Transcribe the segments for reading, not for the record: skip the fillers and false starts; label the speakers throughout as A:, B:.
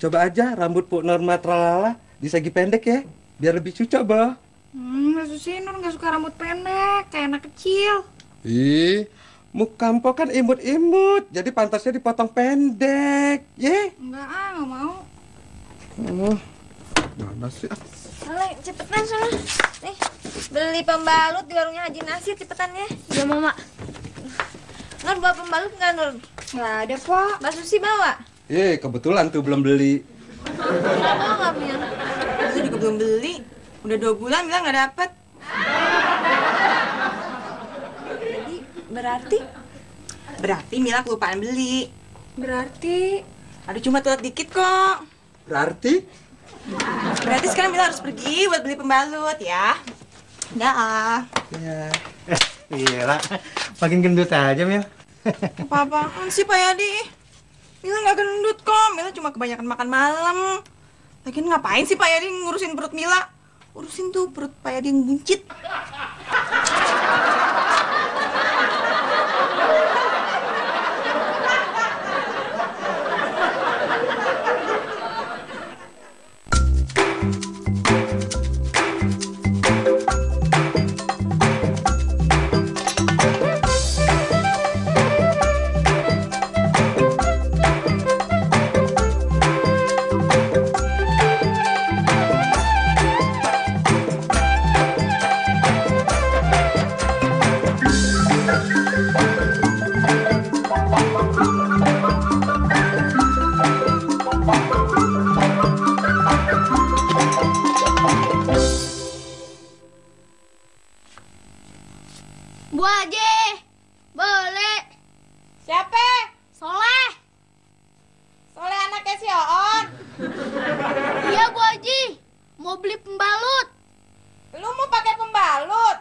A: Coba aja rambut Puk Norma tralala disegi pendek ya, biar lebih cocok, Boh.
B: Susi Nur nggak suka rambut pendek, kayak anak kecil.
A: Ih, muka Mpok kan imut-imut, jadi pantasnya dipotong pendek, ye?
B: Nggak mau.
A: Oh, mana sih?
C: Oleh, cepetan sana. Nih, beli pembalut di warungnya Haji Nasir, cepetan ya.
B: Iya, Mama.
C: Nur, bawa pembalut nggak, Nur?
B: Nggak ada, Pak.
C: Mbak Susi bawa?
A: Kebetulan tuh belum beli.
C: Kenapa nggak, Mil?
B: Susi juga belum beli. Udah 2 bulan bilang nggak dapet.
C: Jadi, berarti?
B: Berarti Mila kelupaan beli.
C: Berarti?
B: Aduh, cuma telat dikit kok.
A: Berarti
B: Sekarang Mila harus pergi buat beli pembalut ya. Dah.
A: ya.
D: Iya, makin gendut aja, Mil.
B: Apa-apaan sih Pak Yadi? Mila nggak gendut kok. Mila cuma kebanyakan makan malam. Lagian ngapain sih Pak Yadi ngurusin perut Mila? Urusin tuh perut Pak Yadi yang buncit.
E: Bu Haji, boleh.
C: Siapa?
E: Soleh.
C: Soleh anaknya si Oon.
E: Iya Bu Haji, mau beli pembalut.
C: Lu mau pakai pembalut?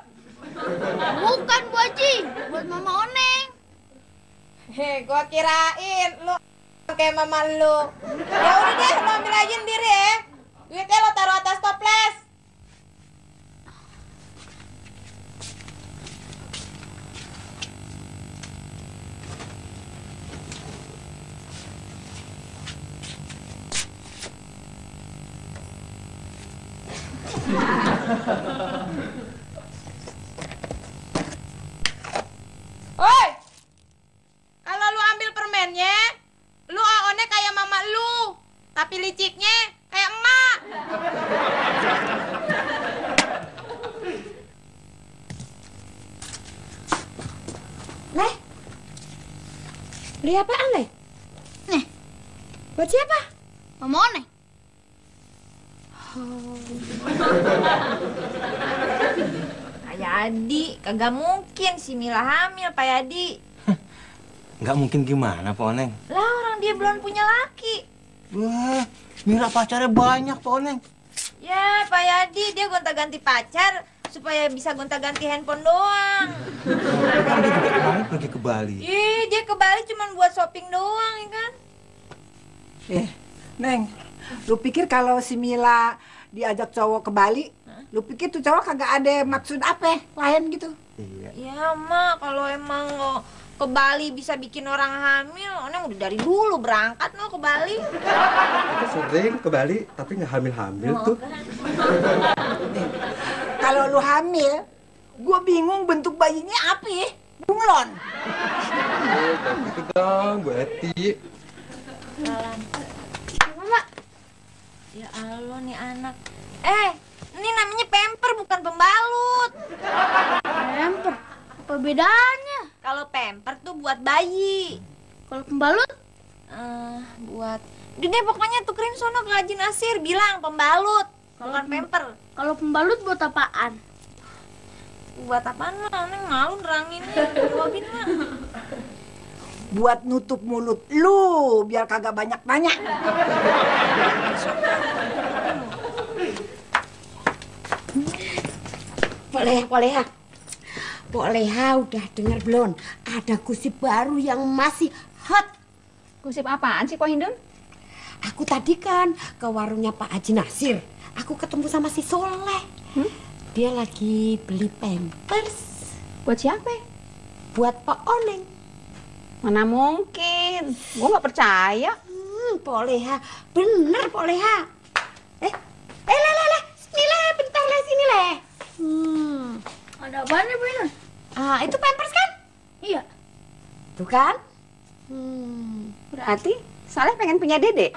E: Bukan Bu Haji, buat Mama Oneng.
C: Gua kirain lu kayak mama lu. Ya udah deh, lu ambil aja sendiri ya. Duitnya lo taruh atas toples. Oi, kalau lu ambil permennya, lu aonnya kayak mama lu, tapi liciknya kayak emak. Leh, beli apaan, Leh?
E: Nih,
C: Buat siapa?
E: Mama Oneng.
C: Pak Yadi, kagak mungkin si Mila hamil, Pak Yadi.
D: Nggak mungkin gimana, Pak Oneng?
C: Lah orang dia belum punya laki.
D: Wah, Mira pacarnya banyak, Pak Oneng.
C: Ya, Pak Yadi, dia gonta-ganti pacar supaya bisa gonta-ganti handphone doang.
D: Kan dia juga pamit pergi ke Bali.
C: Ih, dia ke Bali cuma buat shopping doang, ya kan?
F: Neng, lu pikir kalau si Mila diajak cowok ke Bali, lu pikir tuh cowok kagak ada maksud apa lain gitu?
D: Iya.
C: Ya, Mak, kalau emang ke Bali bisa bikin orang hamil, Oneng udah dari dulu berangkat ke Bali.
A: Aku sering ke Bali, tapi nggak hamil-hamil tuh.
F: Kalau lu hamil, gua bingung bentuk bayinya apa ya? Bunglon.
A: Jangan gitu dong, Bu Eti.
C: Mama. Ya Allah nih anak. Ini namanya pamper bukan pembalut.
E: Pemper, apa bedanya?
C: Kalau pamper tuh buat bayi.
E: Kalau pembalut?
C: Buat deh pokoknya tukerin sono ke Haji Nasir, bilang pembalut, bukan pamper.
E: Kalau pembalut buat apaan?
C: Buat apaan lah, Neng malu neranginnya. Jawabin lah.
F: Buat nutup mulut lu, biar kagak banyak nanya.
G: Pok Leha udah dengar belum? Ada gosip baru yang masih hot.
B: Gosip apaan sih, Ko Hindun?
G: Aku tadi kan ke warungnya Pak Haji Nasir. Aku ketemu sama si Soleh. Dia lagi beli pampers.
B: Buat siapa?
G: Buat Pak Oneng.
B: Mana mungkin? Gue nggak percaya.
G: Pok Leha, bener Pok Leha. Sini Le, bentar Le, sini Le.
E: Ada apaan nih Bu Inun?
G: Itu pampers kan?
E: Iya.
G: Tuh kan?
F: Berarti Saleh pengen punya dedek.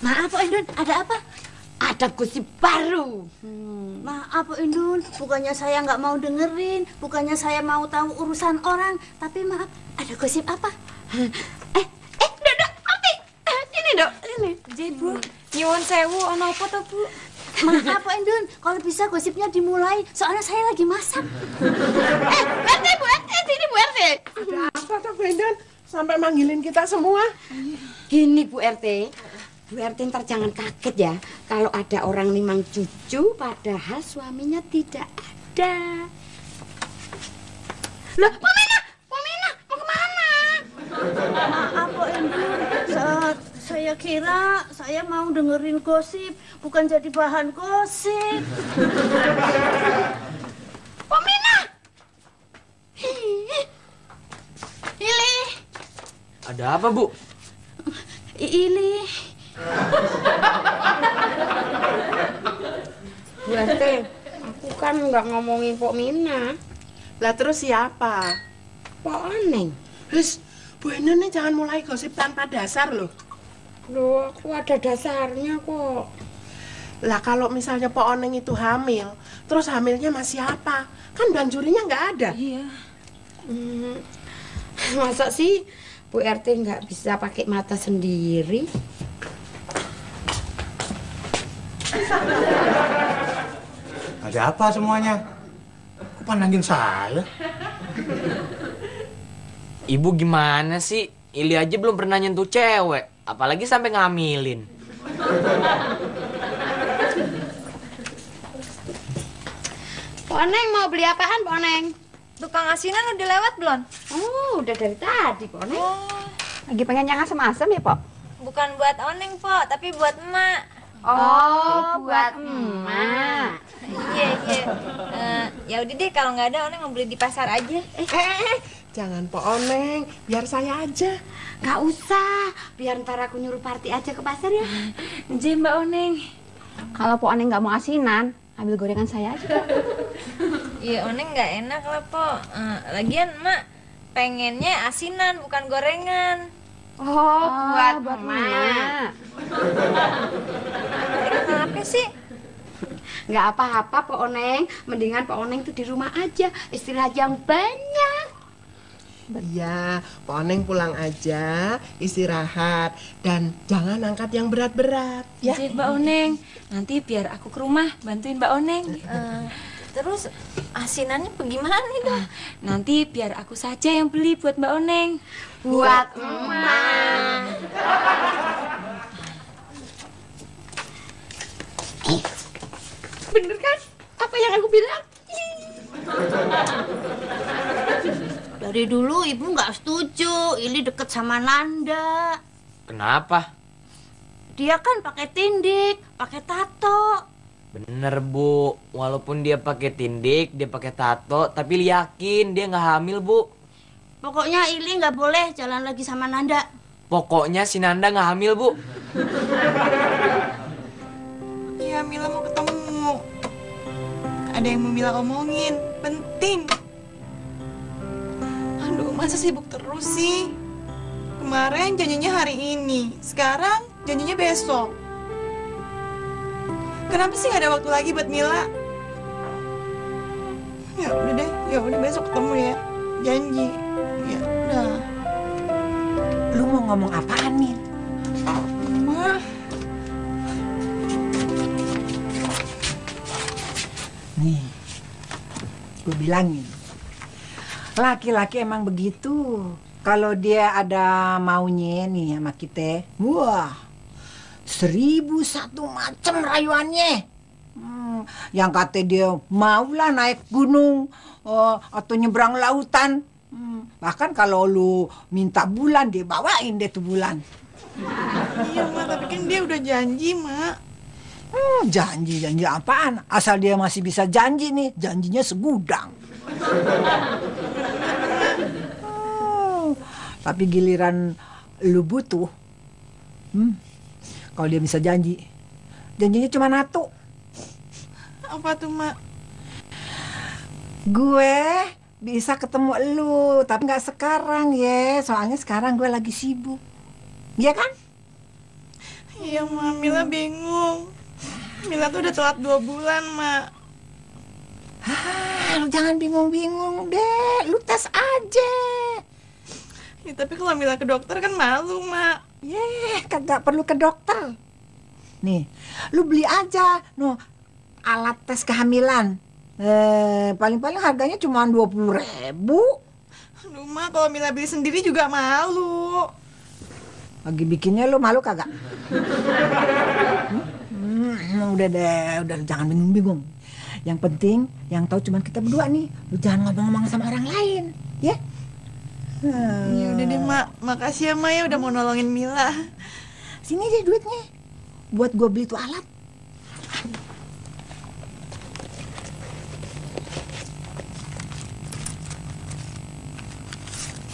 E: Maaf Pak Indun, ada apa?
G: Ada gosip baru.
E: Maaf Pak Indun, bukannya saya nggak mau dengerin, bukannya saya mau tahu urusan orang, tapi maaf, ada gosip apa?
G: Dok, Ati. Sini Dok, sini.
B: Jadi Bu, nyuwun sewu, ono apa tuh Bu?
E: Maaf Pak Indun, kalau bisa gosipnya dimulai, soalnya saya lagi masak.
G: RT, Bu RT, sini Bu RT.
H: Ada apa toh Brendan? Sampai manggilin kita semua.
G: Gini Bu RT. Bu RT ntar jangan kaget ya kalau ada orang nimang cucu padahal suaminya tidak ada. Loh, Pak Mina, mau kemana?
E: Maaf Pak Indun, saya kira saya mau dengerin gosip, bukan jadi bahan gosip.
G: Pak Mina. Ili.
I: Ada apa, Bu?
E: Ili.
G: Bu RT, aku kan nggak ngomongin Pok Mina.
H: Lah terus siapa?
G: Pok Oneng.
H: Terus Bu Enen nih jangan mulai gosip tanpa dasar loh.
G: Loh, aku ada dasarnya kok.
H: Lah kalau misalnya Pak Oneng itu hamil, terus hamilnya masih apa? Kan Bang Jurinya nggak ada.
B: Iya.
G: Masa sih Bu RT nggak bisa pakai mata sendiri?
D: Ada apa semuanya? Kok pandangin saya?
I: Ibu gimana sih? Ili aja belum pernah nyentuh cewek, apalagi sampai ngamilin.
G: Pok Oneng mau beli apaan, Pok Oneng?
B: Tukang asinan udah lewat belum?
G: Oh, udah dari tadi, Pok Oneng.
F: Lagi pengen yang asem-asem ya, Pok?
C: Bukan buat Oneng, Po, tapi buat emak.
G: Oh, buat emak.
C: Iya. Ya udah deh, kalau nggak ada Oneng mau beli di pasar aja.
H: Jangan Pak Oneng, biar saya aja.
G: Nggak usah, biar ntar aku nyuruh Parti aja ke pasar ya.
B: Jadi Mbak Oneng.
F: Kalau Pok Oneng nggak mau asinan, ambil gorengan saya aja, Pok.
C: Iya, Oneng nggak enak lah, Po. Lagian emak pengennya asinan, bukan gorengan.
G: Oh, buat
F: buat
G: emak.
C: Kenapa sih?
G: Nggak apa-apa, Pok Oneng. Mendingan Pok Oneng tuh di rumah aja, istirahat yang banyak.
H: Iya, Pak Oneng pulang aja, istirahat. Dan jangan angkat yang berat-berat, ya.
B: Jadi Mbak Oneng. Nanti biar aku ke rumah bantuin Mbak Oneng.
C: Terus asinannya bagaimana dong?
B: Nanti biar aku saja yang beli buat Mbak Oneng.
G: Buat emak. Bener kan? Apa yang aku bilang?
E: Dari dulu ibu nggak setuju Ili deket sama Nanda.
I: Kenapa?
E: Dia kan pakai tindik, pakai tato.
I: Bener, Bu. Walaupun dia pakai tindik, dia pakai tato, tapi Ili yakin dia nggak hamil, Bu.
E: Pokoknya Ili nggak boleh jalan lagi sama Nanda.
I: Pokoknya si Nanda nggak hamil, Bu.
B: Iya, Mila mau ketemu. Ada yang mau Mila omongin, penting. Aduh, masa sibuk terus sih? Kemarin janjinya hari ini, sekarang janjinya besok. Kenapa sih nggak ada waktu lagi buat Mila? Ya udah deh, ya udah besok ketemu ya, janji. Ya udah.
F: Lu mau ngomong apaan, Min?
B: Ma,
F: Nih, Gue bilangin, laki-laki emang begitu. Kalau dia ada maunya nih sama kita, wah, 1001 macam rayuannya. Yang kata dia maulah naik gunung atau nyebrang lautan. Bahkan kalau lu minta bulan, dia bawain deh tuh bulan.
B: Iya, Mak, tapi kan dia udah janji, Mak.
F: Janji apaan? Asal dia masih bisa janji nih, janjinya segudang. Tapi giliran lu butuh, kalau dia bisa janjinya cuma satu.
B: Apa tuh, Mak?
F: Gue bisa ketemu lu, tapi nggak sekarang ya, soalnya sekarang gue lagi sibuk. Iya kan?
B: Iya, Mak, Mila bingung. Mila tuh udah telat 2 bulan, Mak.
F: Lu jangan bingung-bingung deh, lu tes aja.
B: Ya, tapi kalau Mila ke dokter kan malu, Mak.
F: Kagak perlu ke dokter. Nih, lu beli aja alat tes kehamilan. Paling-paling harganya cuma 20.000.
B: Aduh, Mak, kalau Mila beli sendiri juga malu.
F: Lagi bikinnya lu malu kagak? Udah jangan bingung-bingung. Yang penting yang tahu cuma kita berdua nih. Lu jangan ngomong-ngomong sama orang lain, ya?
B: Ya udah deh, Mak. Makasih ya, Mak, ya udah mau nolongin Mila.
F: Sini deh duitnya. Buat gua beli tuh alat.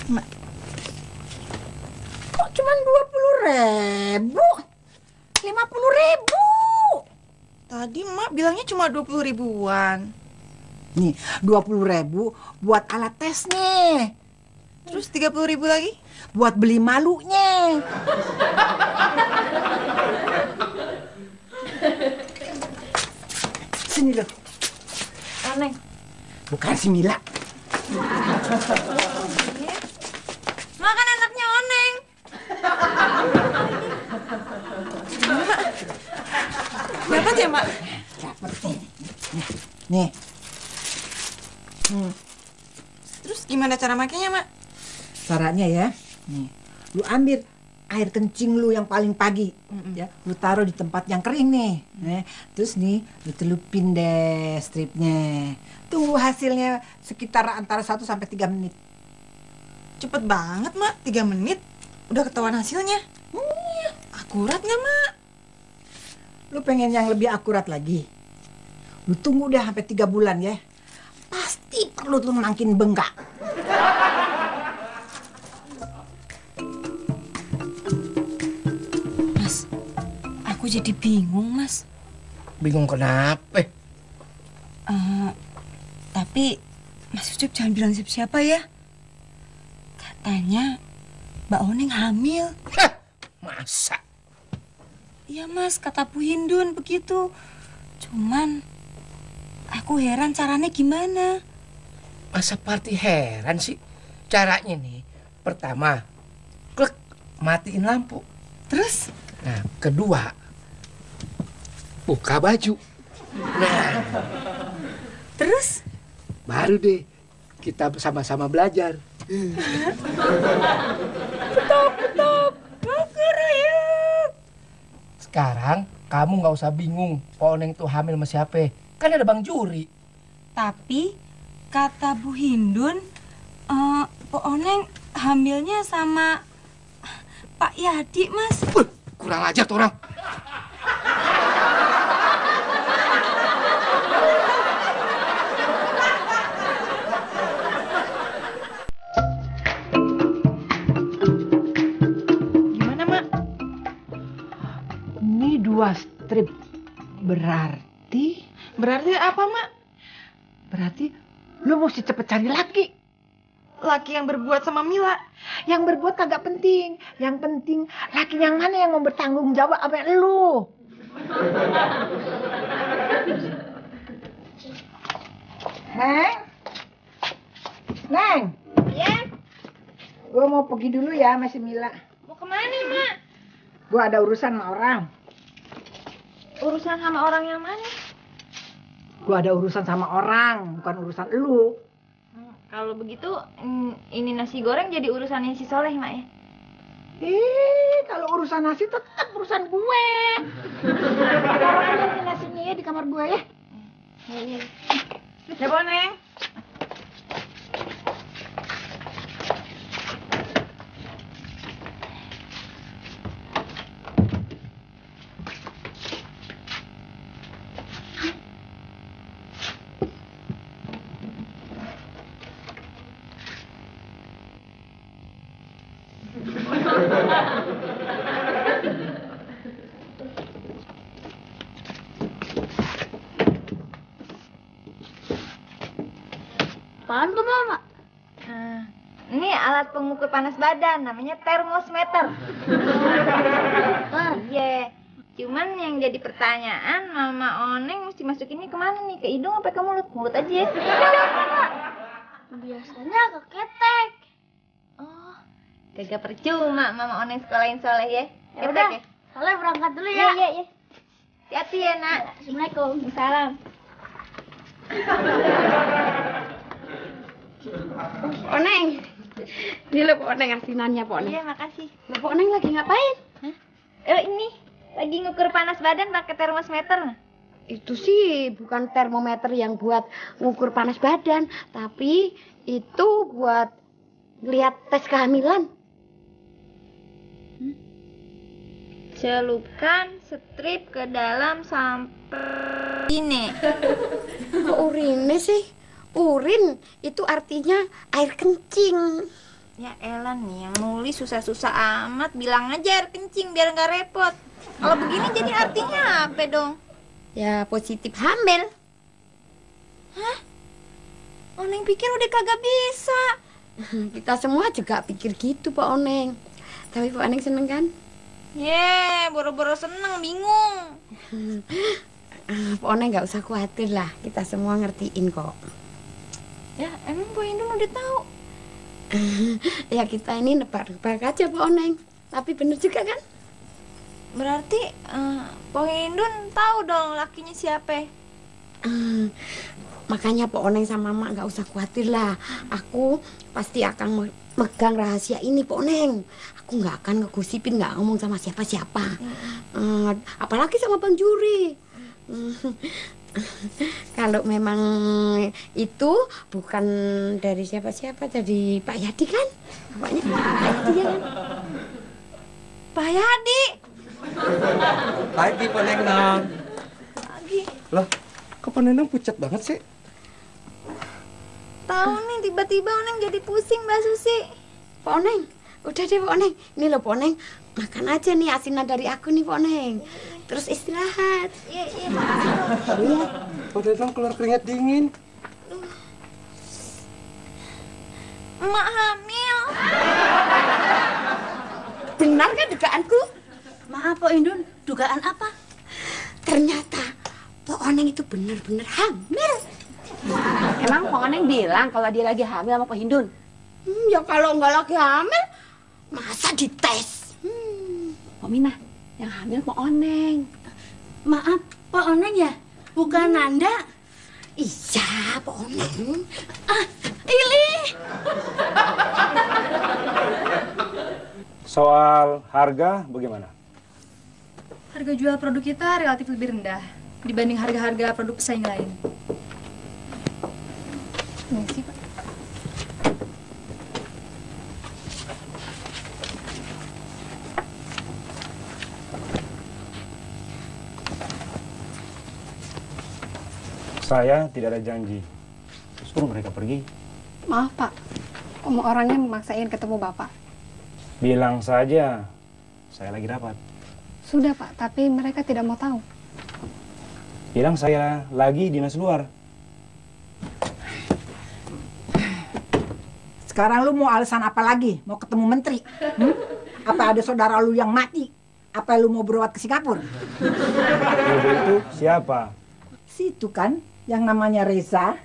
B: Mak.
F: Kok cuma 20.000? 50.000.
B: Tadi Mak bilangnya cuma 20 ribuan.
F: Nih, 20.000 buat alat tesnya.
B: Terus 30.000 lagi?
F: Buat beli malunya. Sini loh. Aneh. Bukan si Mila.
B: Makan anaknya Oneng. Dapat ya, Mak?
F: Dapat nih.
B: Terus gimana cara makainya, Mak?
F: Caranya ya, nih, lu ambil air kencing lu yang paling pagi, ya, lu taruh di tempat yang kering nih, terus nih, lu celupin deh stripnya, tunggu hasilnya sekitar antara 1 sampai 3 menit.
B: Cepet banget, Mak, 3 menit udah ketahuan hasilnya. Akurat nggak, Mak?
F: Lu pengen yang lebih akurat lagi, lu tunggu deh sampai 3 bulan ya, pasti perut lu makin bengkak.
J: Aku jadi bingung, Mas.
D: Bingung kenapa?
J: Tapi Mas Ucup jangan bilang siapa-siapa ya. Katanya Mbak Oneng hamil.
D: Masa?
J: Iya, Mas, kata Bu Hindun begitu. Cuman aku heran caranya gimana.
D: Masa party heran sih? Caranya nih, pertama, klik, matiin lampu.
J: Terus?
D: Nah, kedua, buka baju. Nah,
J: terus?
D: baru deh kita sama-sama belajar.
J: Betok.
D: Sekarang kamu nggak usah bingung Po Oneng tuh hamil sama siapa. Kan ada Bang Juri.
J: Tapi kata Bu Hindun, Po Oneng hamilnya sama Pak Yadi, Mas.
D: Kurang ajar tuh orang.
B: Gimana, Mak?
F: Ini 2 strip. Berarti
B: apa, Mak?
F: Berarti lu mesti cepet cari laki.
B: Laki yang berbuat sama Mila.
F: Yang berbuat kagak penting. Yang penting laki yang mana yang mau bertanggung jawab sama lu. Neng.
C: Ya,
F: Gue mau pergi dulu ya sama si Mila.
C: mau kemana, Mak?
F: Gue ada urusan sama orang.
C: Urusan sama orang yang mana?
F: Gua ada urusan sama orang, bukan urusan elu.
C: Kalau begitu, ini nasi goreng jadi urusannya si Soleh, Mak ya?
F: Kalau urusan nasi tetap urusan gue. Taruh aja nih nasinya ya di kamar gue ya.
C: Iya. Ya, Boneng.
E: Apaan tuh, Mama?
C: Ini alat pengukur panas badan, namanya termosmeter. Iya. Cuman yang jadi pertanyaan, Mama Oneng mesti masukinnya kemana nih? Ke hidung apa ke mulut? Mulut aja ya.
E: Biasanya ke ketek.
C: Oh, kagak percuma Mama Oneng sekolahin Soleh ya.
E: Ya udah,
C: Ketek ya?
E: Soleh berangkat dulu ya.
C: Iya. Hati-hati ya, Nak.
E: Assalamualaikum.
C: Salam.
E: Oneng. Ini lo Pak Oneng asinan-nya Pak Oneng.
C: Iya, makasih.
E: Lo Pak Oneng lagi ngapain?
C: Ini lagi ngukur panas badan pakai termosmeter.
E: Itu sih bukan termometer yang buat ngukur panas badan, tapi itu buat lihat tes kehamilan.
C: Celupkan strip ke dalam sampai ini.
E: Kok urine sih? Urin itu artinya air kencing.
C: Ya elah nih, yang nulis susah-susah amat. Bilang aja air kencing biar nggak repot. Kalau begini jadi artinya apa dong?
E: Ya positif hamil.
C: Hah? Oneng pikir udah kagak bisa.
E: Kita semua juga pikir gitu Pak Oneng. Tapi Pak Oneng seneng kan?
C: Boro-boro seneng, bingung.
E: Pak Oneng nggak usah khawatir lah. Kita semua ngertiin kok.
C: Ya emang Bu Indun udah tahu.
E: Ya kita ini nebak-nebak aja Pak Oneng. Tapi bener juga kan?
C: Berarti Po Indun tahu dong lakinya siapa?
E: Makanya Pak Oneng sama Mak nggak usah khawatir lah. Aku pasti akan megang rahasia ini Pak Oneng. Aku nggak akan ngegosipin, nggak ngomong sama siapa-siapa. Apalagi sama Bang Juri. Kalau memang itu bukan dari siapa-siapa, dari Pak Yadi kan? Bapaknya Pak Yadi ya kan?
C: Pak Yadi.
A: Pagi Pak Nenang.
C: Pagi.
A: Loh, kok Pak Nenang pucat banget sih?
C: Tahu nih tiba-tiba Oneng jadi pusing Mbak Susi.
E: Pak Oneng, udah deh Pak Oneng. Ini loh Pak Oneng, makan aja nih asinan dari aku nih Pak Oneng. Terus istirahat.
C: Iya, makasih dong.
A: Iya, Pak Nenang keluar keringat dingin.
C: Emak hamil.
E: Benar kan dugaanku?
J: Maaf Pak Indun, dugaan apa?
E: Ternyata Pak Oneng itu benar-benar hamil.
G: Emang Pak Oneng bilang kalau dia lagi hamil sama Pak Hindun?
E: Ya kalau nggak lagi hamil, masa dites?
G: Pak Minah, yang hamil Pak Oneng.
J: Maaf, Pak Oneng ya? Bukan Nanda?
E: Iya, Pak Oneng.
J: Ili!
K: Soal harga bagaimana?
L: Harga jual produk kita relatif lebih rendah dibanding harga-harga produk pesaing lain. Ini sih, Pak.
K: Saya tidak ada janji. Suruh mereka pergi.
M: Maaf Pak, kamu orangnya memaksain ketemu Bapak.
K: Bilang saja, saya lagi rapat.
M: Sudah Pak, tapi mereka tidak mau tahu.
K: Bilang saya lagi dinas luar.
F: Sekarang lu mau alasan apa lagi? Mau ketemu menteri? Apa ada saudara lu yang mati? Apa lu mau berobat ke Singapura?
K: Ibu itu siapa?
F: Situ kan, yang namanya Reza.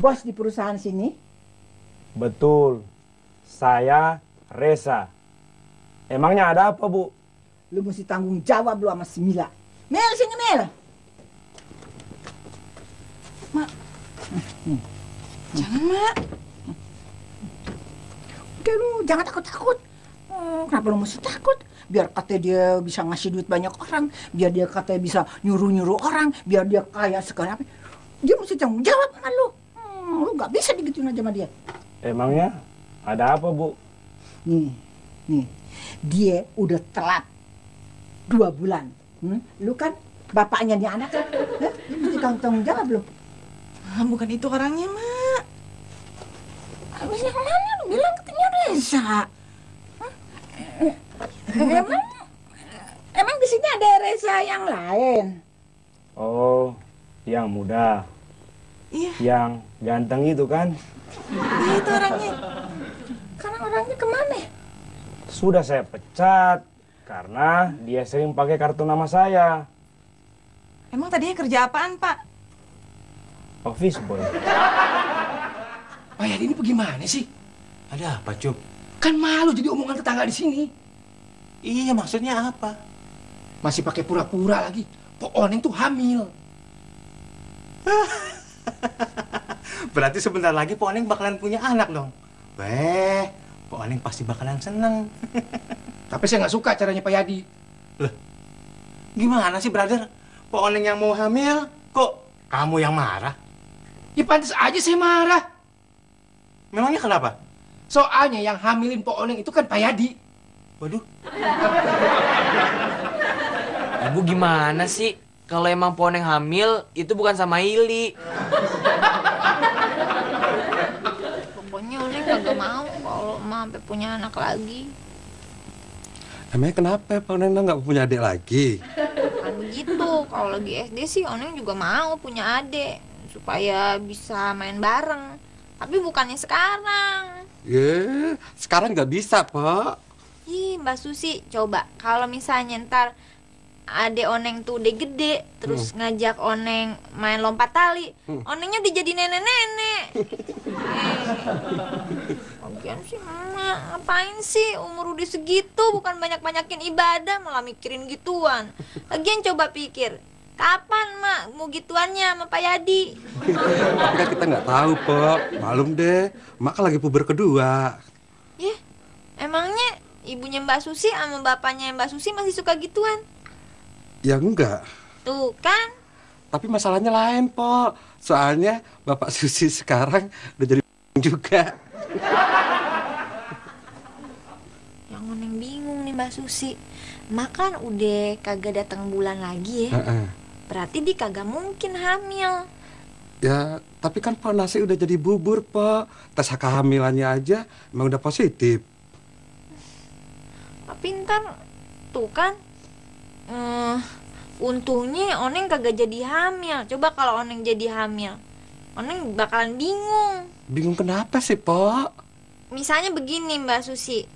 F: Bos di perusahaan sini.
K: Betul, saya Reza. Emangnya ada apa, Bu?
F: Lu mesti tanggung jawab lu sama si Mila. Mel, sini Mel.
B: Jangan, Mak.
F: Udah lu, jangan takut-takut. Kenapa lu mesti takut? Biar katanya dia bisa ngasih duit banyak orang, biar dia katanya bisa nyuruh-nyuruh orang, biar dia kaya sekali apa. Dia mesti tanggung jawab sama lu. Lu nggak bisa digituin aja sama dia.
K: Emangnya ada apa, Bu?
F: Nih, dia udah telat 2 bulan. Lu kan bapaknya dia anak kan? Lu mesti tanggung jawab belum?
B: Bukan itu orangnya, Mak.
F: Habis yang mana lu bilang katanya Reza? Emang di sini ada Reza yang lain?
K: Oh, yang muda.
B: Iya.
K: Yang ganteng itu kan?
B: Iya, itu orangnya.
F: Karena orangnya kemana?
K: Sudah saya pecat karena dia sering pakai kartu nama saya.
B: Emang tadinya kerja apaan, Pak?
K: Office boy.
D: Pak Yadi ini bagaimana sih?
N: Ada apa, Cup?
D: Kan malu jadi omongan tetangga di sini.
N: Iya, maksudnya apa?
D: Masih pakai pura-pura lagi. Pok Oneng tuh hamil.
N: Berarti sebentar lagi Pok Oneng bakalan punya anak dong. Weh, Pok Oneng pasti bakalan seneng.
D: Tapi saya nggak suka caranya Pak Yadi.
N: Loh, gimana sih, brother? Pok Oneng yang mau hamil, kok kamu yang marah?
D: Ya pantas aja saya marah.
N: Memangnya kenapa?
D: Soalnya yang hamilin Pok Oneng itu kan Pak Yadi.
N: Waduh.
I: Ibu gimana sih? Kalau emang Pok Oneng hamil, itu bukan sama Ili.
C: Pokoknya Oneng kagak mau kalau emak sampai punya anak lagi.
A: Emangnya kenapa Pak Oneng nggak punya adik lagi?
C: Kan begitu, kalau lagi SD sih Oneng juga mau punya adik supaya bisa main bareng. Tapi bukannya sekarang.
A: Ya, sekarang nggak bisa, Pak.
C: Ih, Mbak Susi, coba kalau misalnya ntar adek Oneng tuh udah gede, terus ngajak Oneng main lompat tali, Onengnya udah jadi nenek-nenek. Lagian sih emak, ngapain sih umur udah segitu, bukan banyak-banyakin ibadah, malah mikirin gituan. Lagian coba pikir, kapan mak mau gituannya sama Pak Yadi?
A: Tapi kan kita nggak tahu, Pak. Malum deh, Mak kan lagi puber kedua.
C: Ya, emangnya ibunya Mbak Susi sama bapaknya Mbak Susi masih suka gituan?
A: Ya enggak.
C: Tuh kan?
A: Tapi masalahnya lain, Pak. Soalnya Bapak Susi sekarang udah jadi juga.
C: Yang Oneng bingung nih Mbak Susi. Mak kan udah kagak datang bulan lagi ya. Berarti dia kagak mungkin hamil.
A: Ya, tapi kan Pak Nasi udah jadi bubur, Pak. Tes kehamilannya aja emang udah positif.
C: Tapi ntar tuh kan untungnya Oneng kagak jadi hamil. Coba kalau Oneng jadi hamil, Oneng bakalan bingung.
A: Bingung kenapa sih, Pak?
C: Misalnya begini Mbak Susi,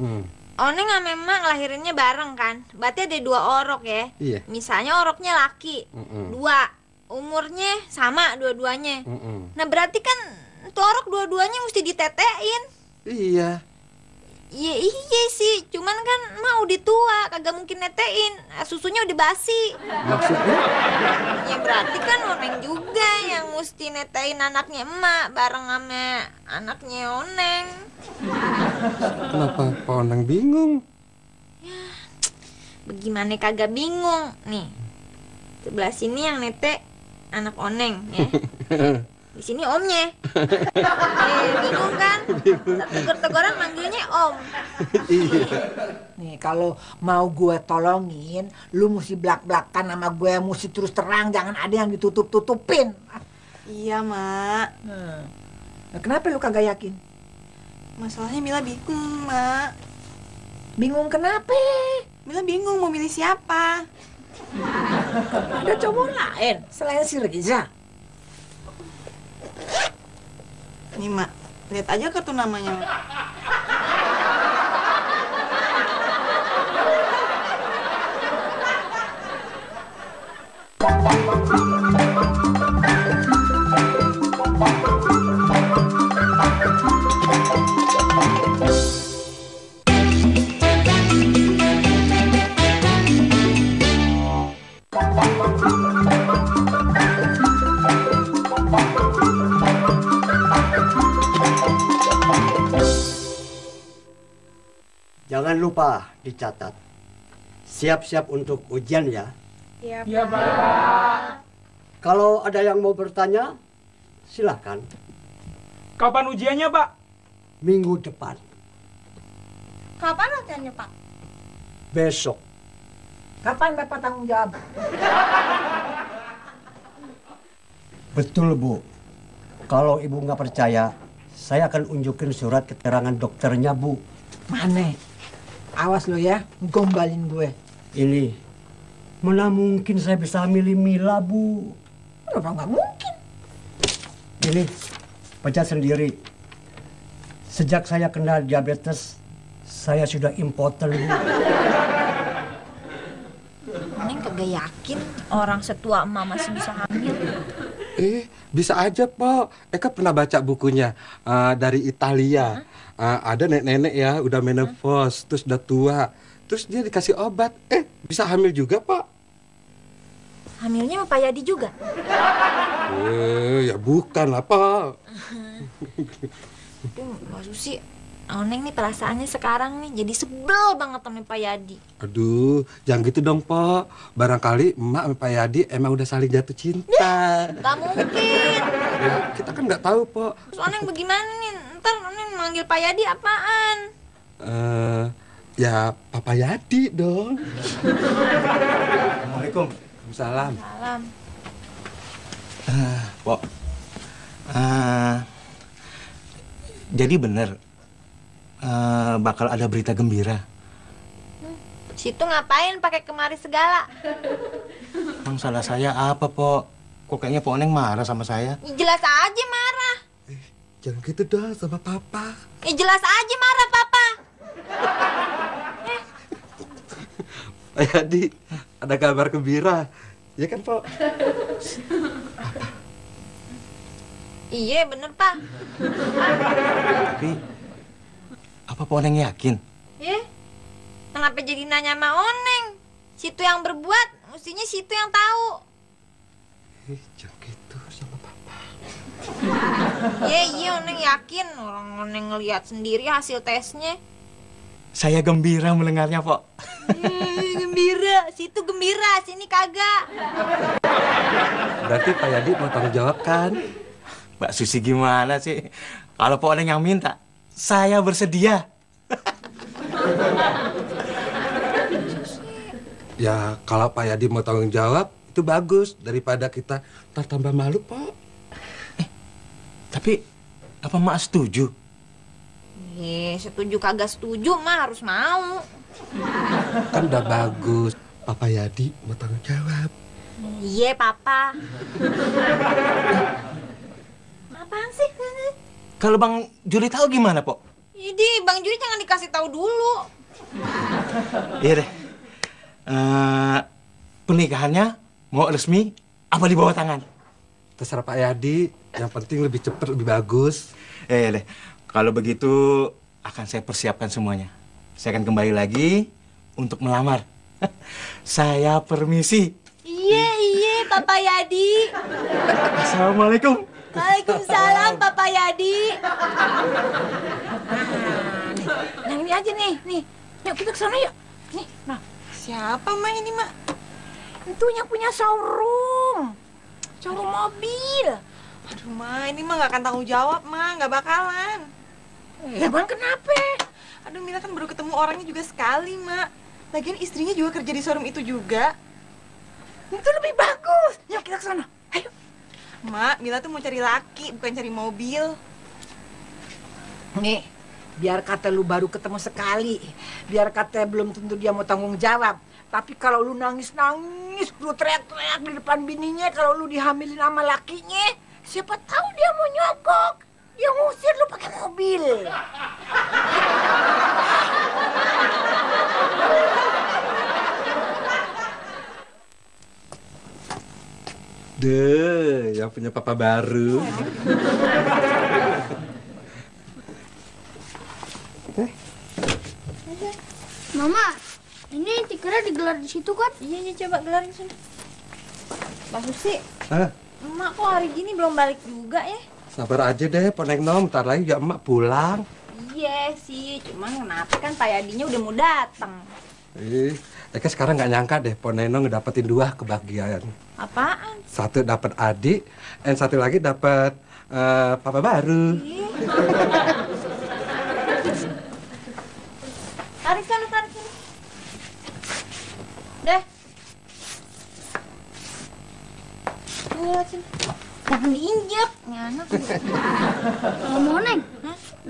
C: Oneng sama emak ngelahirinnya bareng kan, berarti ada 2 orok ya.
A: Iya.
C: Misalnya oroknya laki, 2, umurnya sama dua-duanya. Nah berarti kan tuh orok dua-duanya mesti ditetein.
A: Iya.
C: Iya sih, cuman kan emak udah tua, kagak mungkin netein, susunya udah basi.
A: Maksudnya?
C: Ya berarti kan Oneng juga yang mesti netein anaknya emak bareng sama anaknya Oneng.
A: Kenapa Pak Oneng bingung?
C: Bagaimana kagak bingung? Nih, sebelah sini yang nete anak Oneng ya. Di sini omnya. Bingung kan? Tegur-teguran manggilnya om.
F: Nih kalau mau gue tolongin, lu mesti belak-belakan sama gue, mesti terus terang, jangan ada yang ditutup-tutupin.
B: Iya, Mak.
F: Nah, kenapa lu kagak yakin?
B: Masalahnya Mila bingung, Mak.
F: Bingung kenapa?
B: Mila bingung mau milih siapa.
F: Ada cowok lain selain si Reza.
B: Nih, Mak. Lihat aja kartu namanya, Mak.
O: Jangan lupa dicatat. Siap-siap untuk ujian ya.
C: Iya,
O: Pak. Kalau ada yang mau bertanya, silahkan.
K: Kapan ujiannya, Pak?
O: Minggu depan.
C: Kapan latihannya, Pak?
O: Besok.
F: Kapan Bapak tanggung jawab?
O: Betul, Bu. Kalau Ibu nggak percaya, saya akan unjukin surat keterangan dokternya, Bu.
F: Mana? Awas lo ya, gombalin gue.
O: Ini, mana mungkin saya bisa milih Mila, Bu?
F: Kenapa nggak mungkin?
O: Ini, baca sendiri. Sejak saya kena diabetes, saya sudah impoten, Bu.
C: Neng kagak yakin orang setua emak masih bisa hamil.
A: Bisa aja, Pak. Eka pernah baca bukunya dari Italia. Ada nenek-nenek ya, udah menopause, terus udah tua. Terus dia dikasih obat. Bisa hamil juga, Pak.
C: Hamilnya sama Pak Yadi juga?
A: Ya bukan lah, Pak.
C: Aduh, Mbak Susi, Oneng nih perasaannya sekarang nih jadi sebel banget sama Pak Yadi.
A: Aduh, jangan gitu dong, Pak. Barangkali emak sama Pak Yadi emang udah saling jatuh cinta.
C: Gak mungkin.
A: Ya, kita kan nggak tahu, Pak.
C: Terus Oneng bagaimana nih? Ntar Oneng manggil Pak Yadi apaan?
A: Ya Papa Yadi dong.
N: Assalamualaikum.
A: Salam.
C: Salam.
N: Pok. Jadi bener bakal ada berita gembira.
C: Situ ngapain pakai kemari segala?
N: Emang salah saya apa, Pok? Kok kayaknya Pok Oneng marah sama saya?
C: Ya, jelas aja marah.
A: Jangan gitu dong sama Papa.
C: Ya jelas aja marah, Papa.
A: Pak Yadi, ada kabar gembira. Ya kan, Pak?
C: Iya, bener, Pak.
N: Tapi apa Pok Oneng yakin?
C: Kenapa jadi nanya sama Oneng? Situ yang berbuat, mestinya situ yang tahu.
A: Jangan gitu sama Papa.
C: Iya, Oneng yakin. Orang Oneng ngeliat sendiri hasil tesnya.
N: Saya gembira mendengarnya, Pok.
C: Gembira, situ gembira, sini kagak.
A: Berarti Pak Yadi mau tanggung jawab kan?
N: Mbak Susi gimana sih? Kalau Pok Oneng yang minta, saya bersedia.
A: Ya, kalau Pak Yadi mau tanggung jawab, itu bagus. Daripada kita tambah malu, Pak.
N: Tapi, apa Mak setuju?
C: Setuju kagak setuju mah harus mau.
A: Kan udah bagus. Papa Yadi mau tanggung jawab.
C: Iya, Papa. Apaan sih?
N: Kalau Bang Juli tahu gimana, Pok?
C: Jadi, Bang Juli jangan dikasih tahu dulu.
N: Iya deh. Pernikahannya mau resmi apa di bawah tangan?
A: Terserah Pak Yadi. Yang penting lebih cepat, lebih bagus.
N: Iya deh. Kalau begitu akan saya persiapkan semuanya. Saya akan kembali lagi untuk melamar. Saya permisi.
C: Iya, Papa Yadi.
N: Assalamualaikum.
C: Waalaikumsalam, Papa Yadi. Nah, ini aja nih. Yuk kita kesana yuk. Nih, nah.
B: Siapa, Mak, ini, Mak?
C: Itu yang punya showroom. Showroom mobil.
B: Aduh, Ma, ini mah gak akan tanggung jawab, Ma. Gak bakalan.
C: Emang kenapa?
B: Aduh, Mila kan baru ketemu orangnya juga sekali, Mak. Lagian istrinya juga kerja di showroom itu juga.
C: Itu lebih bagus. Yuk kita kesana. Ayo.
B: Mak, Mila tuh mau cari laki, bukan cari mobil.
F: Nih, biar kata lu baru ketemu sekali. Biar kata belum tentu dia mau tanggung jawab. Tapi kalau lu nangis-nangis, lu teriak-teriak di depan bininya, kalau lu dihamilin sama lakinya, siapa tahu dia mau nyogok. Dia ngusir lu pakai mobil.
A: Deh, yang punya papa baru.
P: Mama, ini tikernya digelar di situ kan?
C: Iya, coba gelar di sini. Mbak Susi,
A: Hah?
C: Emak kok hari gini belum balik juga ya?
A: Sabar aja deh, Poneng Nom. Ntar lagi ya emak pulang.
C: Iya, Iya sih, cuman kenapa kan Pak Yadinya udah mau datang.
A: Eka sekarang nggak nyangka deh, Poneno ngedapetin 2 kebahagiaan.
C: Apaan?
A: Satu dapat adik, dan satu lagi dapat papa baru.
C: Tarik sana, tarik sana. Deh. Lihat sini. Jangan diinjek, nih anak.
P: Om Oneng,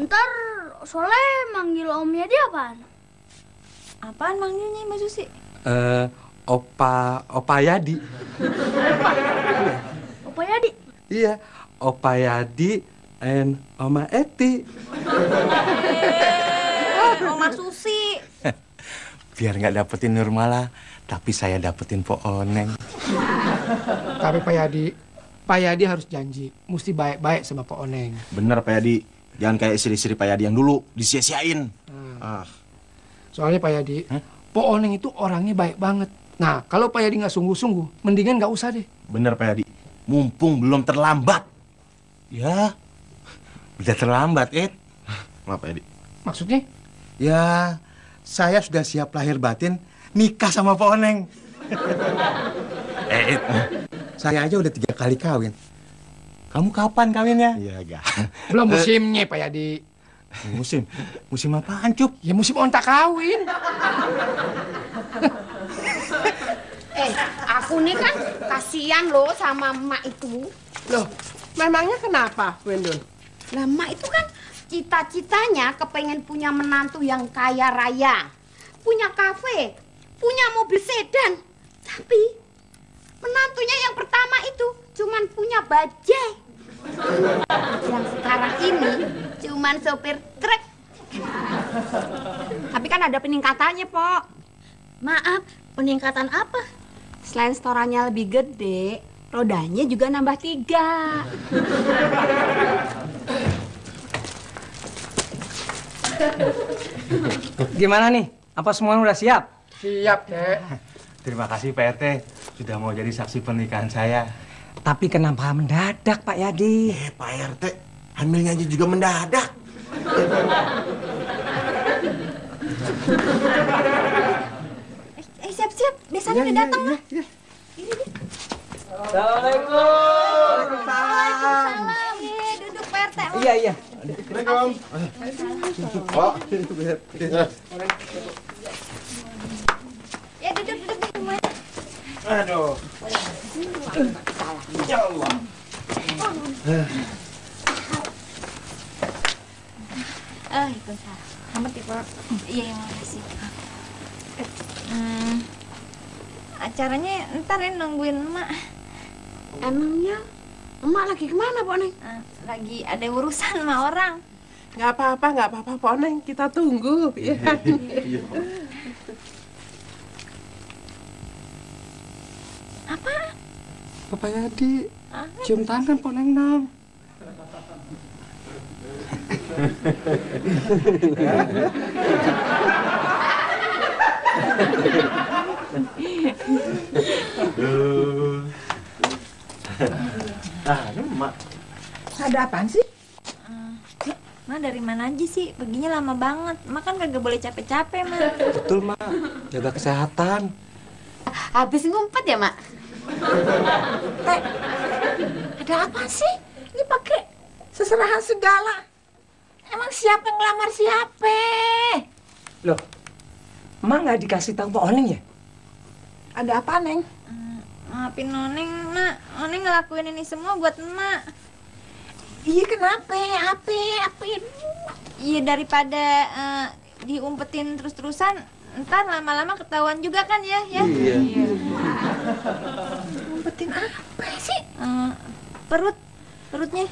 P: ntar Soleh manggil omnya dia apaan?
C: Apaan manggilnya Mbak Susi?
A: Opa Yadi.
P: Opa Yadi?
A: Iya, Opa Yadi and Oma Eti.
C: Oma Susi.
N: Biar nggak dapetin Nurmala, tapi saya dapetin Po Oneng.
D: Tapi Pak Yadi harus janji, mesti baik-baik sama Pak Oneng.
Q: Bener Pak Yadi, jangan kayak istri-istri Pak Yadi yang dulu disia-siain.
D: Soalnya Pak Yadi, Pak Oneng itu orangnya baik banget. Nah, kalau Pak Yadi nggak sungguh-sungguh, mendingan nggak usah deh.
Q: Bener Pak Yadi, mumpung belum terlambat.
N: Ya, udah terlambat, Ed.
Q: Maaf Pak Yadi.
D: Maksudnya?
N: Ya, saya sudah siap lahir batin nikah sama Po Oneng. Ed, saya aja udah 3 kali kawin. Kamu kapan kawinnya?
Q: Iya, gak.
D: Belum musimnya, Pak Yadi.
N: Musim? Musim apaan, Cup?
D: Ya musim ontak kawin.
E: Aku nih kan kasihan loh sama emak itu.
H: Loh, memangnya kenapa, Wendon?
E: Lah emak itu kan cita-citanya kepengen punya menantu yang kaya raya. Punya kafe, punya mobil sedan. Tapi menantunya yang pertama itu cuman punya bajai. Yang sekarang ini cuman sopir truk.
G: Tapi kan ada peningkatannya, Pok.
E: Maaf, peningkatan apa?
G: Selain setorannya lebih gede, rodanya juga nambah 3.
R: Gimana nih? Apa semuanya udah siap?
D: Siap, Dek.
N: Terima kasih Pak RT sudah mau jadi saksi pernikahan saya.
R: Tapi kenapa mendadak, Pak Yadi?
Q: Pak RT, hamilnya aja juga mendadak.
C: Siap-siap, biasanya udah datang lah.
R: Assalamualaikum.
C: Waalaikumsalam. Duduk Pak RT.
R: Iya.
Q: Assalamualaikum. Pak.
C: Ya duduk semuanya.
Q: Aduh. Ya Allah.
C: Waalaikumsalam. Selamat ya, Pak. Iya, makasih. Acaranya ntar ya nungguin emak.
E: Emangnya emak lagi kemana, Pak Neng?
C: Lagi ada urusan sama orang.
H: Nggak apa-apa, Pak Oneng. Kita tunggu. Ya.
C: Apa?
A: Papa Yadi, cium tangan Po Neng dong.
Q: Mak.
F: Ada apaan sih?
C: Ma dari mana aja sih? Perginya lama banget. Ma kan kagak boleh capek-capek, Ma.
A: Betul, Mak. Jaga kesehatan.
E: Habis ngumpet ya, Mak?
F: Teh, ada apa sih? Ini pakai seserahan segala. Emang siapa yang ngelamar siapa?
R: Loh, Emak nggak dikasih tahu Pak Oneng ya?
F: Ada apa, Neng?
C: Maafin Noneng, Nak. Noneng ngelakuin ini semua buat emak.
F: Iya, kenapa? Apa?
C: Iya, daripada diumpetin terus-terusan, ntar lama-lama ketahuan juga kan ya?
A: Iya.
F: Umpetin apa sih?
C: Perutnya.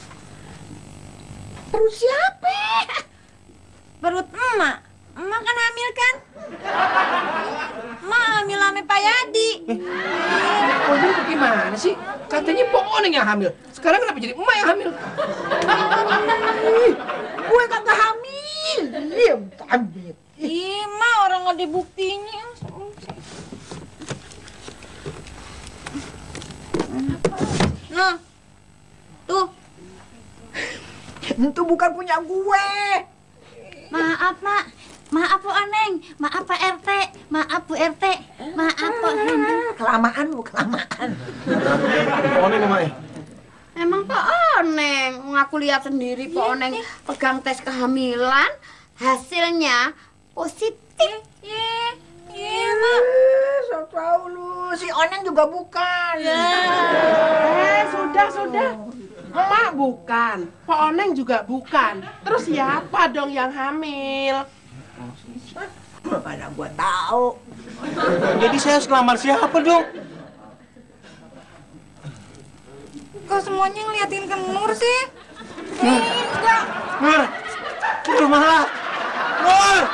F: Perut siapa?
C: Perut emak. Emak kan hamil kan? Emak hamil sama Pak Yadi.
D: Oh, ini gimana sih? Katanya Pak Oneng yang hamil. Sekarang kenapa jadi emak yang hamil?
F: Gue kagak hamil. Diam, ambil.
C: Ih, Ma, orang nggak ada buktinya. Nah, tuh.
F: Itu bukan punya gue.
P: Maaf, Mak. Maaf, Bu Oneng. Maaf, Pak RT. Maaf, Bu RT. Maaf, Pak.
F: Kelamaan, Bu, kelamaan.
Q: Oneng namanya.
G: Emang Pak Oneng, aku lihat sendiri Pak Oneng pegang tes kehamilan, hasilnya positif.
F: Iya, Mak. So tau lu, si Oneng juga bukan.
H: Sudah. Emak bukan, Pak Oneng juga bukan. Terus siapa dong yang hamil?
F: Mana gua tahu.
N: Jadi saya harus lamar siapa dong?
B: Kok semuanya ngeliatin ke Nur sih?
N: Nur malah. Nur!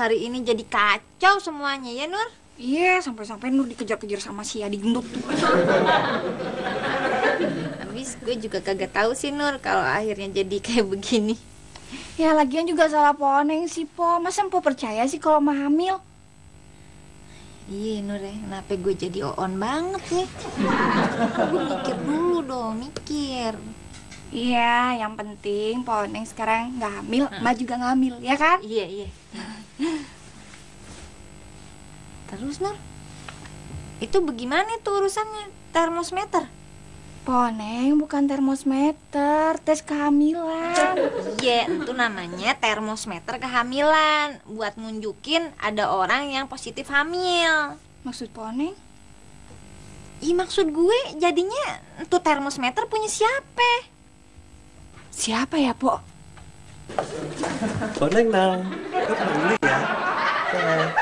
C: Hari ini jadi kacau semuanya ya, Nur?
B: Iya, sampai-sampai Nur dikejar-kejar sama si Adi gendut tuh.
C: Habis gue juga kagak tahu sih, Nur, kalau akhirnya jadi kayak begini.
B: Ya, lagian juga salah Po Oneng sih, Po. Masa Po percaya sih kalau mah hamil?
C: Iya, Nur ya. Kenapa gue jadi oon banget ya? Gue mikir dulu dong, mikir.
B: Iya, yang penting Po Oneng sekarang nggak hamil, Mbak juga nggak hamil, ya kan?
C: Iya. Terus, Nur, itu bagaimana tuh urusannya termosmeter?
B: Po Oneng bukan termosmeter, tes kehamilan.
C: Iya, itu namanya termosmeter kehamilan. Buat nunjukin ada orang yang positif hamil.
B: Maksud Po Oneng?
C: Iya, maksud gue jadinya itu termosmeter punya siapa?
B: Siapa ya, Po?
A: Po Oneng, nah. Dulu ya.